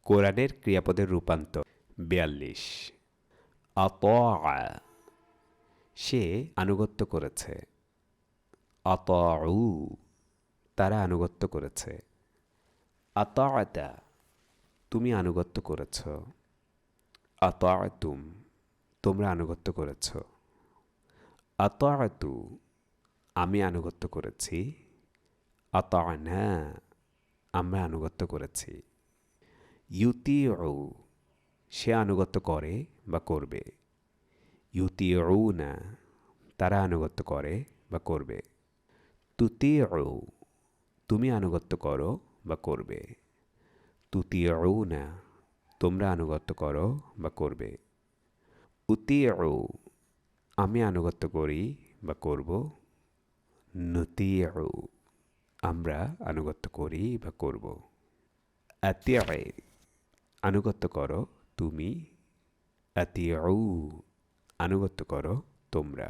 কোরআনের ক্রিয়াপদের রূপান্তর ৪২ আতাআ সে আনুগত্য করেছে আতাউ তারা আনুগত্য করেছে আতাআতা তুমি আনুগত্য করেছ আতাআতুম তোমরা আনুগত্য করেছ আতাআতু আমি আনুগত্য করেছি আতাআনা আমরা আনুগত্য করেছি ইউতিউ সে আনুগত্য করে বা করবে ইউতিউনা তারা আনুগত্য করে বা করবে তুতিউ তুমি আনুগত্য করো বা করবে তুতিউনা তোমরা আনুগত্য করো বা করবে উতিউ আমি আনুগত্য করি বা করব নুতিউ আমরা আনুগত্য করি বা করব আতিউ আনুগত্য করো তুমি আতিউ আনুগত্য করো তোমরা